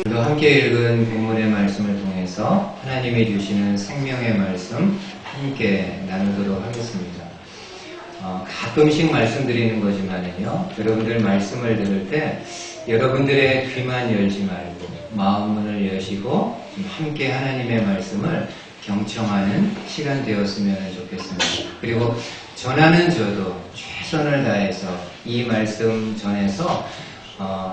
오늘도 함께 읽은 본문의 말씀을 통해서 하나님이 주시는 생명의 말씀 함께 나누도록 하겠습니다. 가끔씩 말씀드리는 거지만요, 여러분들 말씀을 들을 때 여러분들의 귀만 열지 말고 마음문을 여시고 좀 함께 하나님의 말씀을 경청하는 시간 되었으면 좋겠습니다. 그리고 전하는 저도 최선을 다해서 이 말씀 전해서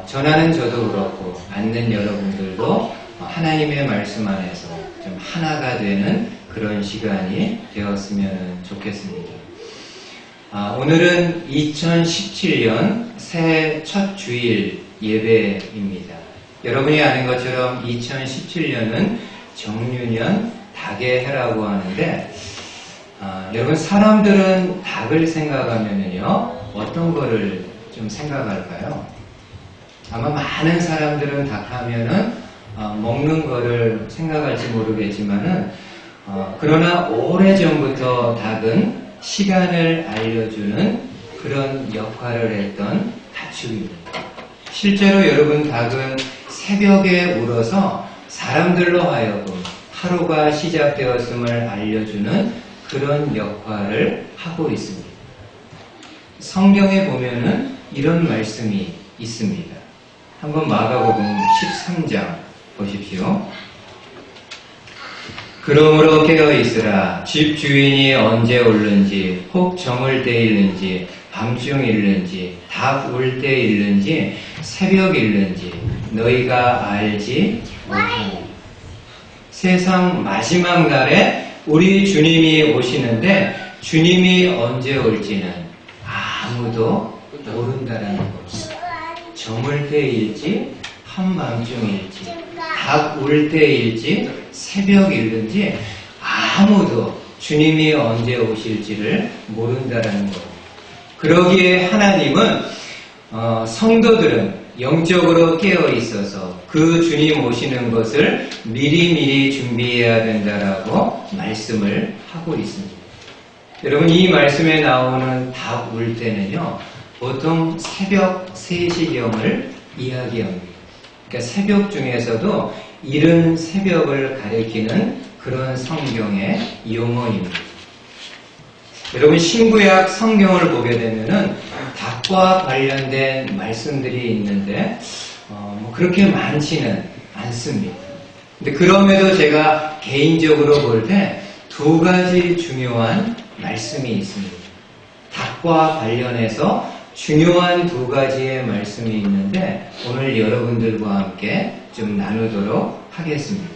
전하는 저도 그렇고 앉는 여러분들도 하나님의 말씀 안에서 좀 하나가 되는 그런 시간이 되었으면 좋겠습니다. 오늘은 2017년 새해 첫 주일 예배입니다. 여러분이 아는 것처럼 2017년은 정유년 닭의 해라고 하는데 여러분 사람들은 닭을 생각하면요 어떤 거를 좀 생각할까요? 아마 많은 사람들은 닭하면은 먹는 거를 생각할지 모르겠지만은 그러나 오래전부터 닭은 시간을 알려주는 그런 역할을 했던 가축입니다. 실제로 여러분 닭은 새벽에 울어서 사람들로 하여금 하루가 시작되었음을 알려주는 그런 역할을 하고 있습니다. 성경에 보면은 이런 말씀이 있습니다. 한번 마가복음 13장 보십시오. 그러므로 깨어있으라. 집 주인이 언제 오는지 혹 저물 때 일는지 밤중 일는지 닭 울 때 일는지 새벽 일는지 너희가 알지 못하니. 세상 마지막 날에 우리 주님이 오시는데 주님이 언제 올지는 아무도 모른다라는 겁니다. 저물 때일지 한밤중일지 닭 울 때일지 새벽일는지 아무도 주님이 언제 오실지를 모른다라는 것. 그러기에 하나님은 성도들은 영적으로 깨어 있어서 그 주님 오시는 것을 미리미리 준비해야 된다라고 말씀을 하고 있습니다. 여러분 이 말씀에 나오는 닭 울 때는요 보통 새벽 3시경을 이야기합니다. 그러니까 새벽 중에서도 이른 새벽을 가리키는 그런 성경의 용어입니다. 여러분 신구약 성경을 보게 되면은 닭과 관련된 말씀들이 있는데 그렇게 많지는 않습니다. 근데 그럼에도 제가 개인적으로 볼 때 2가지 중요한 말씀이 있습니다. 닭과 관련해서 중요한 2가지의 말씀이 있는데 오늘 여러분들과 함께 좀 나누도록 하겠습니다.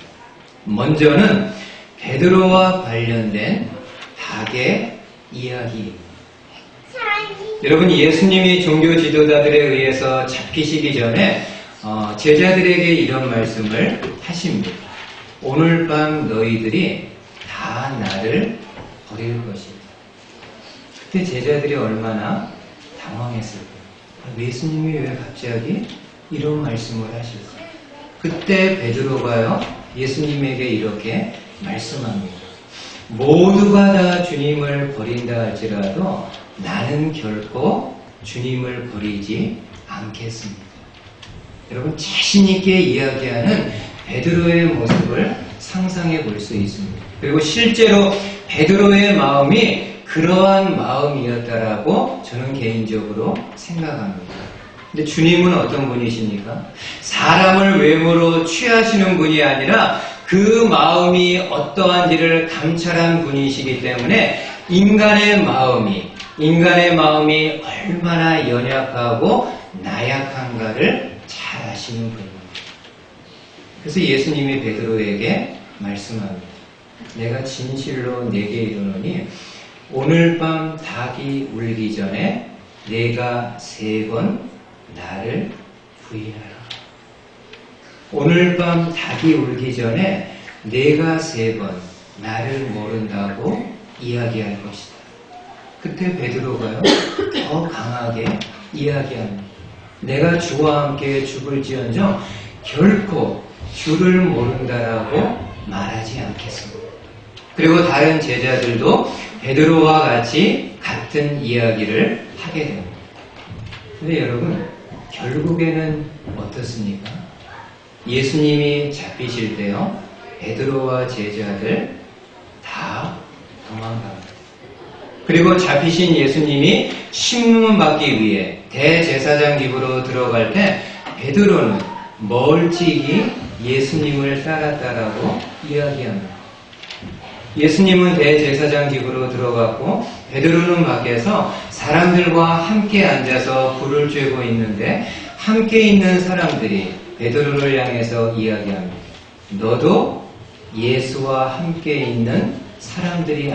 먼저는 베드로와 관련된 닭의 이야기입니다. 여러분 예수님이 종교 지도자들에 의해서 잡히시기 전에 제자들에게 이런 말씀을 하십니다. 오늘 밤 너희들이 다 나를 버릴 것이다. 그때 제자들이 얼마나 당황했을까요? 예수님이 왜 갑자기 이런 말씀을 하실까요? 그때 베드로가요 예수님에게 이렇게 말씀합니다. 모두가 다 주님을 버린다 할지라도 나는 결코 주님을 버리지 않겠습니다. 여러분 자신 있게 이야기하는 베드로의 모습을 상상해 볼 수 있습니다. 그리고 실제로 베드로의 마음이 그러한 마음이었다라고 저는 개인적으로 생각합니다. 근데 주님은 어떤 분이십니까? 사람을 외모로 취하시는 분이 아니라 그 마음이 어떠한지를 감찰한 분이시기 때문에 인간의 마음이 얼마나 연약하고 나약한가를 잘 아시는 분입니다. 그래서 예수님이 베드로에게 말씀합니다. 내가 진실로 네게 이르노니 오늘 밤 닭이 울기 전에 네가 3번 나를 부인하라. 오늘 밤 닭이 울기 전에 네가 3번 나를 모른다고 이야기할 것이다. 그때 베드로가요 더 강하게 이야기합니다. 내가 주와 함께 죽을지언정 결코 주를 모른다라고 말하지 않겠습니다. 그리고 다른 제자들도 베드로와 같이 같은 이야기를 하게 됩니다. 근데 여러분 결국에는 어떻습니까? 예수님이 잡히실 때요, 베드로와 제자들 다 도망갑니다. 그리고 잡히신 예수님이 심문 받기 위해 대제사장 집으로 들어갈 때 베드로는 멀찍이 예수님을 따랐다라고 이야기합니다. 예수님은 대제사장 집으로 들어갔고 베드로는 밖에서 사람들과 함께 앉아서 불을 쬐고 있는데 함께 있는 사람들이 베드로를 향해서 이야기합니다. 너도 예수와 함께 있는 사람이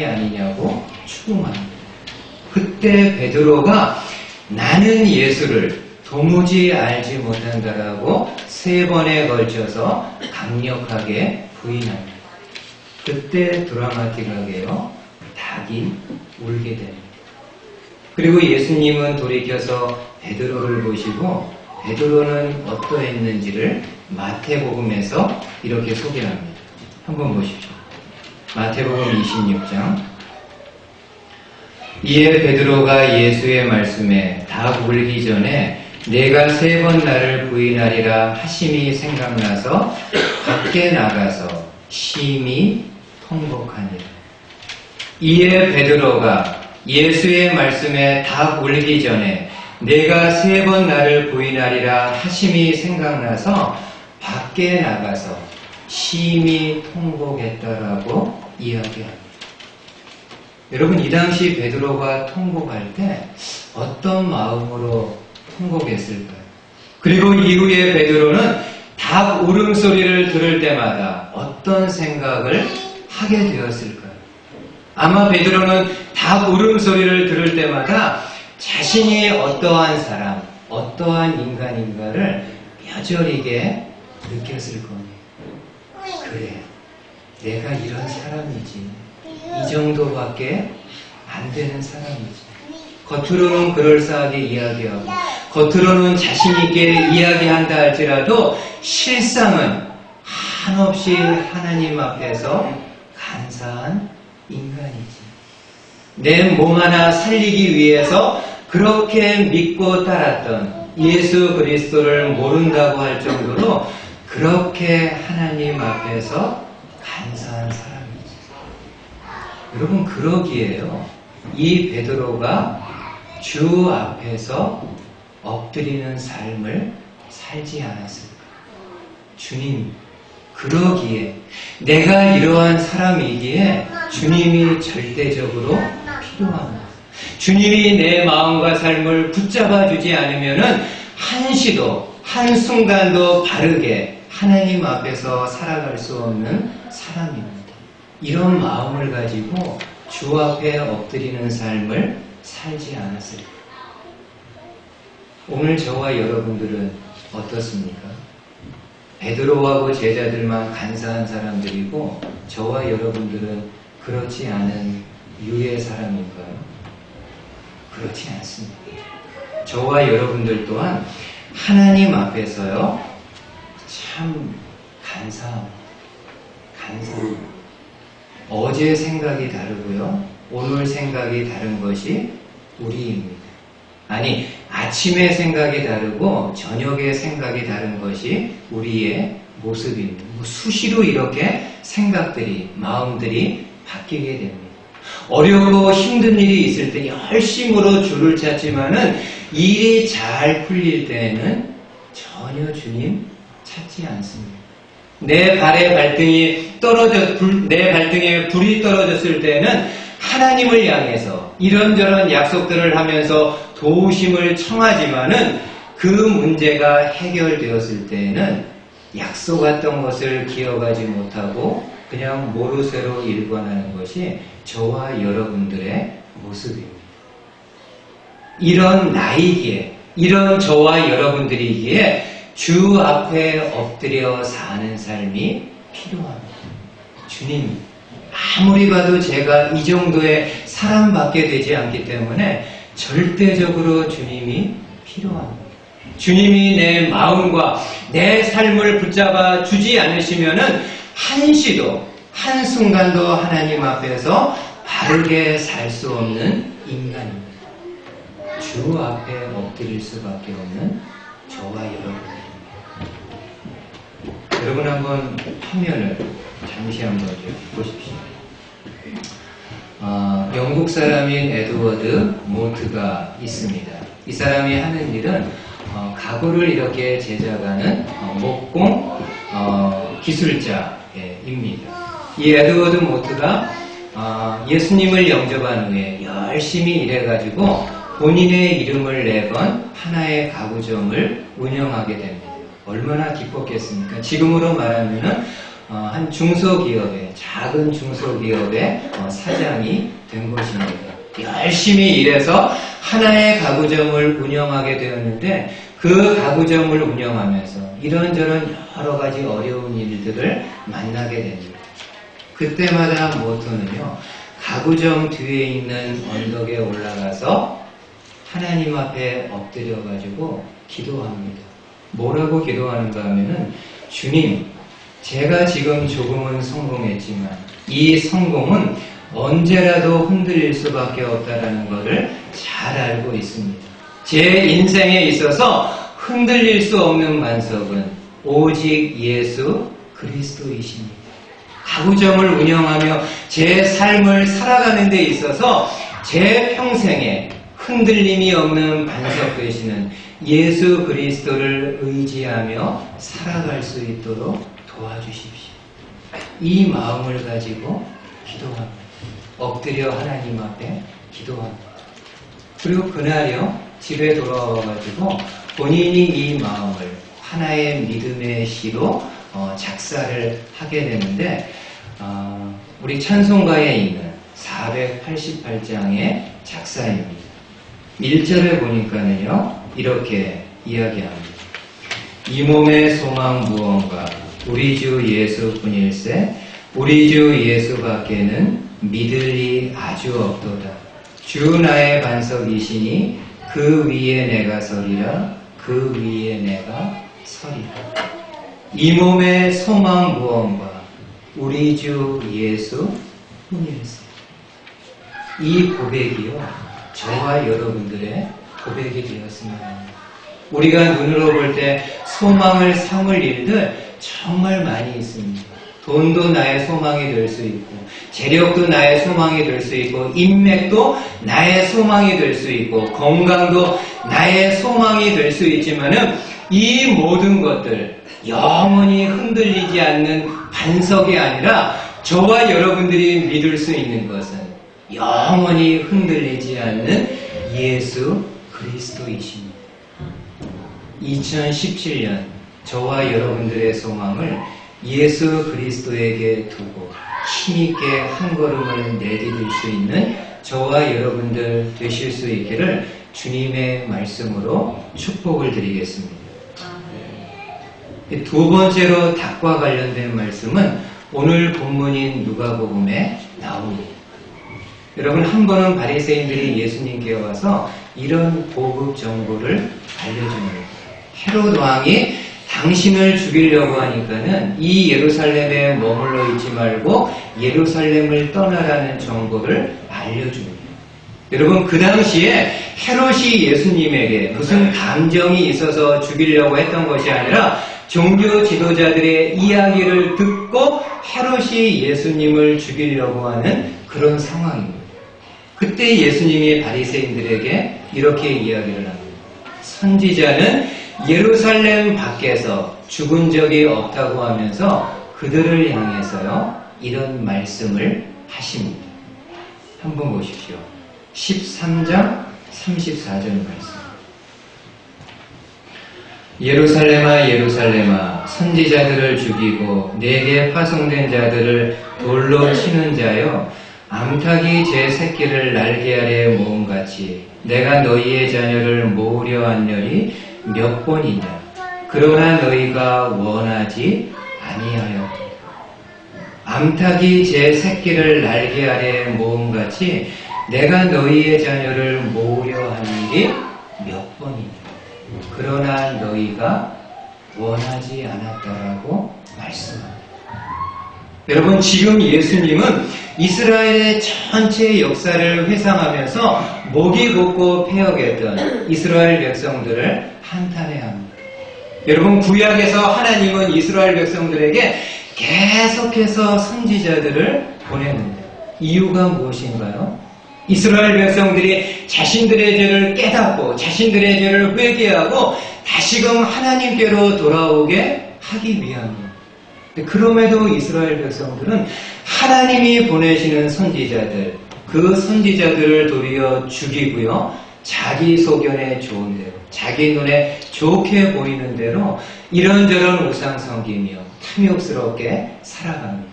아니냐고 추궁합니다. 그때 베드로가 나는 예수를 도무지 알지 못한다라고 3번에 걸쳐서 강력하게 부인합니다. 그때 드라마틱하게요, 닭이 울게 됩니다. 그리고 예수님은 돌이켜서 베드로를 보시고 베드로는 어떠했는지를 마태복음에서 이렇게 소개합니다. 한번 보십시오. 마태복음 26장. 이에 베드로가 예수의 말씀에 닭 울기 전에 내가 3번 나를 부인하리라 하심이 생각나서 밖에 나가서 심히 통곡하니라. 이에 베드로가 예수의 말씀에 닭 울기 전에 내가 3번 나를 부인하리라 하심이 생각나서 밖에 나가서 심히 통곡했다라고 이야기합니다. 여러분, 이 당시 베드로가 통곡할 때 어떤 마음으로 통곡했을까요? 그리고 이후에 베드로는 닭 울음소리를 들을 때마다 어떤 생각을 하게 되었을까요? 아마 베드로는 닭 울음소리를 들을 때마다 자신이 어떠한 사람, 어떠한 인간인가를 뼈저리게 느꼈을 겁니다. 그래, 내가 이런 사람이지. 이 정도밖에 안 되는 사람이지. 겉으로는 그럴싸하게 이야기하고 겉으로는 자신있게 이야기한다 할지라도 실상은 한없이 하나님 앞에서 간사한 인간이지. 내 몸 하나 살리기 위해서 그렇게 믿고 따랐던 예수 그리스도를 모른다고 할 정도로 그렇게 하나님 앞에서 간사한 사람이지. 여러분, 그러기에요, 이 베드로가 주 앞에서 엎드리는 삶을 살지 않았을까? 주님, 그러기에 내가 이러한 사람이기에 주님이 절대적으로 필요합니다. 주님이 내 마음과 삶을 붙잡아 주지 않으면은 한시도 한순간도 바르게 하나님 앞에서 살아갈 수 없는 사람입니다. 이런 마음을 가지고 주 앞에 엎드리는 삶을 살지 않았을까? 오늘 저와 여러분들은 어떻습니까? 베드로하고 제자들만 간사한 사람들이고 저와 여러분들은 그렇지 않은 유의 사람인가요? 그렇지 않습니다. 저와 여러분들 또한 하나님 앞에서요, 참 간사합니다. 어제 생각이 다르고요, 오늘 생각이 다른 것이 우리입니다. 아니, 아침에 생각이 다르고 저녁에 생각이 다른 것이 우리의 모습입니다. 수시로 이렇게 생각들이, 마음들이 바뀌게 됩니다. 어렵고 힘든 일이 있을 때 열심으로 주를 찾지만은 일이 잘 풀릴 때에는 전혀 주님 찾지 않습니다. 내 발등에 불이 떨어졌을 때는 하나님을 향해서 이런저런 약속들을 하면서 도우심을 청하지만은 그 문제가 해결되었을 때에는 약속했던 것을 기억하지 못하고 그냥 모르쇠로 일관하는 것이 저와 여러분들의 모습입니다. 이런 나이기에, 이런 저와 여러분들이기에 주 앞에 엎드려 사는 삶이 필요합니다. 주님, 아무리 봐도 제가 이 정도의 사람밖에 되지 않기 때문에 절대적으로 주님이 필요합니다. 주님이 내 마음과 내 삶을 붙잡아 주지 않으시면은 한시도, 한순간도 하나님 앞에서 바르게 살 수 없는 인간입니다. 주 앞에 엎드릴 수밖에 없는 저와 여러분입니다. 여러분 한번 화면을 잠시 한번 보십시오. 영국 사람인 에드워드 모트가 있습니다. 이 사람이 하는 일은 가구를 이렇게 제작하는 목공 기술자입니다. 이 에드워드 모트가 예수님을 영접한 후에 열심히 일해가지고 본인의 이름을 내건 하나의 가구점을 운영하게 됩니다. 얼마나 기뻤겠습니까? 지금으로 말하면은 한 중소기업의, 작은 중소기업의 사장이 된 것입니다. 열심히 일해서 하나의 가구점을 운영하게 되었는데 그 가구점을 운영하면서 이런저런 여러 가지 어려운 일들을 만나게 됩니다. 그때마다 모토는요, 가구점 뒤에 있는 언덕에 올라가서 하나님 앞에 엎드려가지고 기도합니다. 뭐라고 기도하는가 하면은, 주님, 제가 지금 조금은 성공했지만 이 성공은 언제라도 흔들릴 수밖에 없다는 것을 잘 알고 있습니다. 제 인생에 있어서 흔들릴 수 없는 반석은 오직 예수 그리스도이십니다. 가구점을 운영하며 제 삶을 살아가는 데 있어서 제 평생에 흔들림이 없는 반석 되시는 예수 그리스도를 의지하며 살아갈 수 있도록 도와주십시오. 이 마음을 가지고 기도합니다. 엎드려 하나님 앞에 기도합니다. 그리고 그날요, 집에 돌아와가지고 본인이 이 마음을 하나의 믿음의 시로 작사를 하게 되는데, 우리 찬송가에 있는 488장의 작사입니다. 1절에 보니까는요, 이렇게 이야기합니다. 이 몸의 소망 무언가 우리 주 예수뿐일세, 우리 주 예수밖에는 믿을 리 아주 없도다. 주 나의 반석이시니 그 위에 내가 서리라, 그 위에 내가 서리라. 이 몸의 소망 무언가 우리 주 예수뿐일세. 이 고백이요, 저와 여러분들의 고백이 되었으면 합니다. 우리가 눈으로 볼 때 소망을 삼을 일들 정말 많이 있습니다. 돈도 나의 소망이 될 수 있고, 재력도 나의 소망이 될 수 있고, 인맥도 나의 소망이 될 수 있고, 건강도 나의 소망이 될 수 있지만은 이 모든 것들 영원히 흔들리지 않는 반석이 아니라 저와 여러분들이 믿을 수 있는 것은 영원히 흔들리지 않는 예수 그리스도이십니다. 2017년 저와 여러분들의 소망을 예수 그리스도에게 두고 힘있게 한 걸음을 내디딜 수 있는 저와 여러분들 되실 수 있기를 주님의 말씀으로 축복을 드리겠습니다. 두 번째로 닭과 관련된 말씀은 오늘 본문인 누가복음에 나옵니다. 여러분, 한 번은 바리새인들이 예수님께 와서 이런 보급 정보를 알려줍니다. 헤롯 왕이 당신을 죽이려고 하니까는 이 예루살렘에 머물러 있지 말고 예루살렘을 떠나라는 정보를 알려줍니다. 여러분, 그 당시에 헤롯이 예수님에게 무슨 감정이 있어서 죽이려고 했던 것이 아니라 종교 지도자들의 이야기를 듣고 헤롯이 예수님을 죽이려고 하는 그런 상황입니다. 그때 예수님이 바리새인들에게 이렇게 이야기를 합니다. 선지자는 예루살렘 밖에서 죽은 적이 없다고 하면서 그들을 향해서요, 이런 말씀을 하십니다. 한번 보십시오. 13장 34절 말씀. 예루살렘아 예루살렘아, 선지자들을 죽이고 내게 파송된 자들을 돌로 치는 자여, 암탉이 제 새끼를 날개 아래 모음같이 내가 너희의 자녀를 모으려 하느니 몇 번이냐. 그러나 너희가 원하지 아니하였다. 암탉이 제 새끼를 날개 아래 모음같이 내가 너희의 자녀를 모으려 하는 일이 몇 번이냐. 그러나 너희가 원하지 않았다라고 말씀합니다. 여러분, 지금 예수님은 이스라엘의 전체 역사를 회상하면서 목이 곱고 폐역했던 이스라엘 백성들을 한탄해합니다. 여러분, 구약에서 하나님은 이스라엘 백성들에게 계속해서 선지자들을 보냈는데 이유가 무엇인가요? 이스라엘 백성들이 자신들의 죄를 깨닫고 자신들의 죄를 회개하고 다시금 하나님께로 돌아오게 하기 위함입니다. 그럼에도 이스라엘 백성들은 하나님이 보내시는 선지자들, 그 선지자들을 도리어 죽이고요, 자기 소견에 좋은 대로, 자기 눈에 좋게 보이는 대로 이런저런 우상 섬기며 탐욕스럽게 살아갑니다.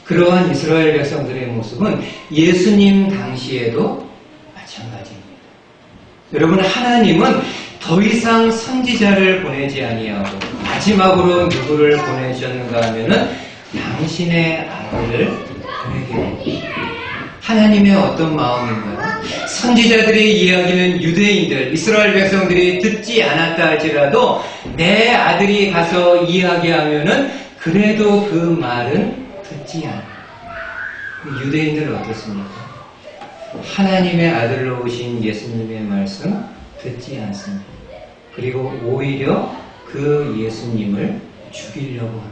그러한 이스라엘 백성들의 모습은 예수님 당시에도 마찬가지입니다. 여러분, 하나님은 더 이상 선지자를 보내지 아니하고 마지막으로 누구를 보내셨는가 하면은 당신의 아들을 보내게 됩니다. 하나님의 어떤 마음인가요? 선지자들의 이야기는 유대인들, 이스라엘 백성들이 듣지 않았다 할지라도 내 아들이 가서 이야기하면은 그래도 그 말은 듣지 않아요. 유대인들은 어떻습니까? 하나님의 아들로 오신 예수님의 말씀 듣지 않습니다. 그리고 오히려 그 예수님을 죽이려고 합니다.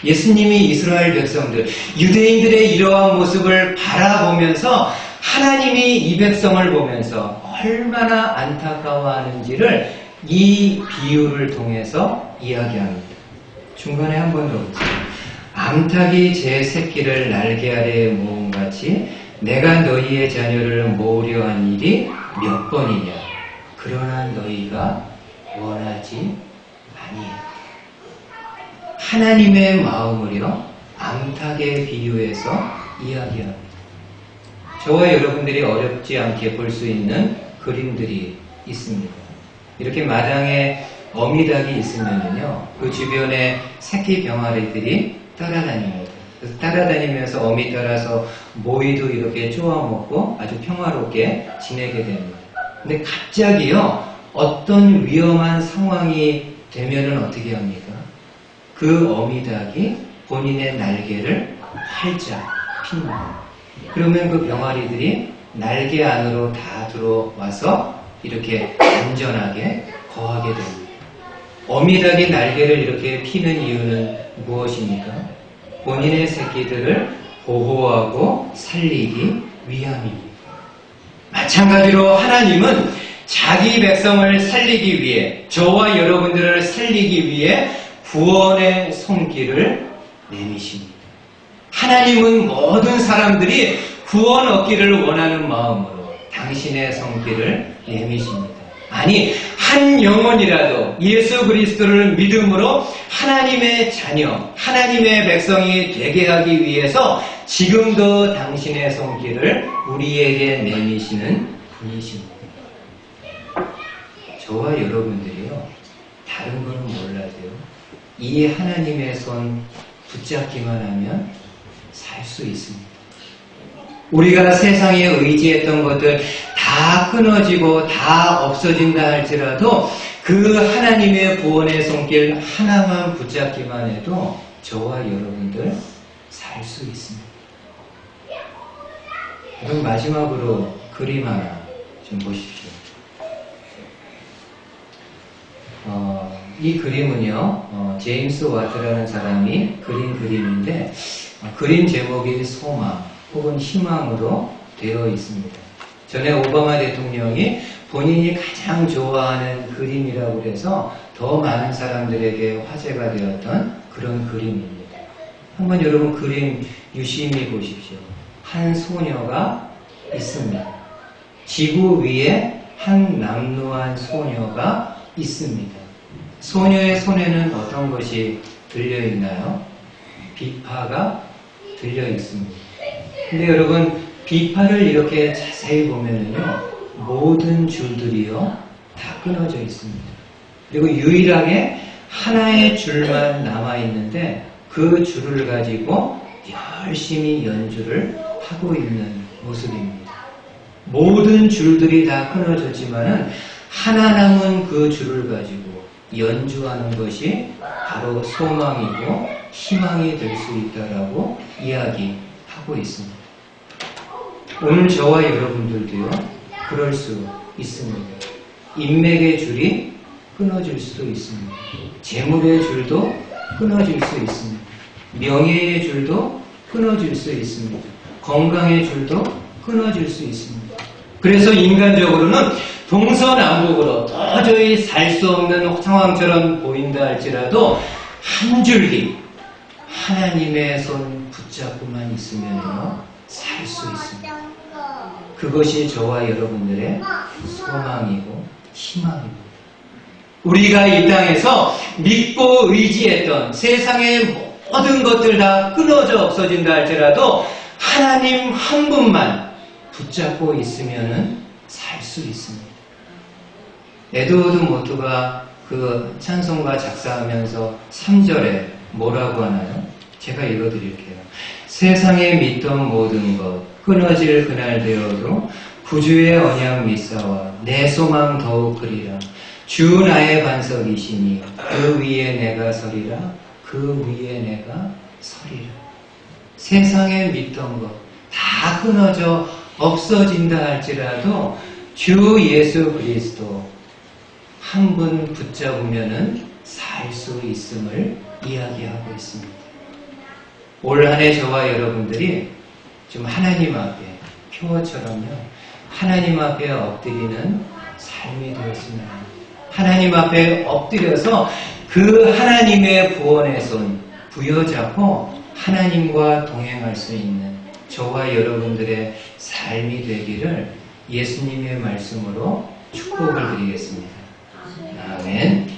예수님이 이스라엘 백성들, 유대인들의 이러한 모습을 바라보면서 하나님이 이 백성을 보면서 얼마나 안타까워하는지를 이 비유를 통해서 이야기합니다. 중간에 한 번 더 보세요. 암탉이 제 새끼를 날개 아래에 모음같이 내가 너희의 자녀를 모으려 한 일이 몇 번이냐. 그러나 너희가 원하지 아니하라. 하나님의 마음을요, 암탉에 비유해서 이야기합니다. 저와 여러분들이 어렵지 않게 볼 수 있는 그림들이 있습니다. 이렇게 마당에 어미닭이 있으면요, 그 주변에 새끼 병아리들이 따라다닙니다. 그래서 따라다니면서 어미 따라서 모이도 이렇게 쪼아먹고 아주 평화롭게 지내게 됩니다. 근데 갑자기요, 어떤 위험한 상황이 되면은 어떻게 합니까? 그 어미닭이 본인의 날개를 활짝 핍니다. 그러면 그 병아리들이 날개 안으로 다 들어와서 이렇게 안전하게 거하게 됩니다. 어미닭이 날개를 이렇게 피는 이유는 무엇입니까? 본인의 새끼들을 보호하고 살리기 위함입니다. 마찬가지로 하나님은 자기 백성을 살리기 위해, 저와 여러분들을 살리기 위해 구원의 손길을 내미십니다. 하나님은 모든 사람들이 구원 얻기를 원하는 마음으로 당신의 손길을 내미십니다. 아니, 한 영혼이라도 예수 그리스도를 믿음으로 하나님의 자녀, 하나님의 백성이 되게 하기 위해서 지금도 당신의 손길을 우리에게 내미시는 분이십니다. 저와 여러분들이요, 다른 거는 몰라도요, 이 하나님의 손 붙잡기만 하면 살 수 있습니다. 우리가 세상에 의지했던 것들 다 끊어지고 다 없어진다 할지라도 그 하나님의 구원의 손길 하나만 붙잡기만 해도 저와 여러분들 살 수 있습니다. 그럼 마지막으로 그림 하나 좀 보십시오. 이 그림은요, 제임스 와트라는 사람이 그린 그림인데, 그림 제목이 소망 혹은 희망으로 되어 있습니다. 전에 오바마 대통령이 본인이 가장 좋아하는 그림이라고 해서 더 많은 사람들에게 화제가 되었던 그런 그림입니다. 한번 여러분 그림 유심히 보십시오. 한 소녀가 있습니다. 지구 위에 한 남루한 소녀가 있습니다. 소녀의 손에는 어떤 것이 들려있나요? 비파가 들려있습니다. 근데 여러분, 비파를 이렇게 자세히 보면은요, 모든 줄들이요, 다 끊어져 있습니다. 그리고 유일하게 하나의 줄만 남아있는데 그 줄을 가지고 열심히 연주를 하고 있는 모습입니다. 모든 줄들이 다 끊어졌지만은 하나 남은 그 줄을 가지고 연주하는 것이 바로 소망이고 희망이 될 수 있다라고 이야기하고 있습니다. 오늘 저와 여러분들도요, 그럴 수 있습니다. 인맥의 줄이 끊어질 수도 있습니다. 재물의 줄도 끊어질 수 있습니다. 명예의 줄도 끊어질 수 있습니다. 건강의 줄도 끊어질 수 있습니다. 그래서 인간적으로는 동서남북으로 도저히 살 수 없는 상황처럼 보인다 할지라도 한 줄기 하나님의 손 붙잡고만 있으면요 살 수 있습니다. 그것이 저와 여러분들의 소망이고 희망입니다. 우리가 이 땅에서 믿고 의지했던 세상의 모든 것들 다 끊어져 없어진다 할지라도 하나님 한 분만 붙잡고 있으면 살 수 있습니다. 에드워드 모트가 그 찬송가 작사하면서 3절에 뭐라고 하나요? 제가 읽어드릴게요. 세상에 믿던 모든 것 끊어질 그날 되어도 구주의 언약 믿사와 내 소망 더욱 그리라. 주 나의 반석이시니 그 위에 내가 서리라. 그 위에 내가 서리라. 세상에 믿던 것 다 끊어져 없어진다 할지라도 주 예수 그리스도 한 분 붙잡으면은 살 수 있음을 이야기하고 있습니다. 올 한 해 저와 여러분들이 좀 하나님 앞에 표어처럼요 하나님 앞에 엎드리는 삶이 되었으면 합니다. 하나님 앞에 엎드려서 그 하나님의 구원의 손 부여잡고 하나님과 동행할 수 있는 저와 여러분들의 삶이 되기를 예수님의 말씀으로 축복을 드리겠습니다. 아멘.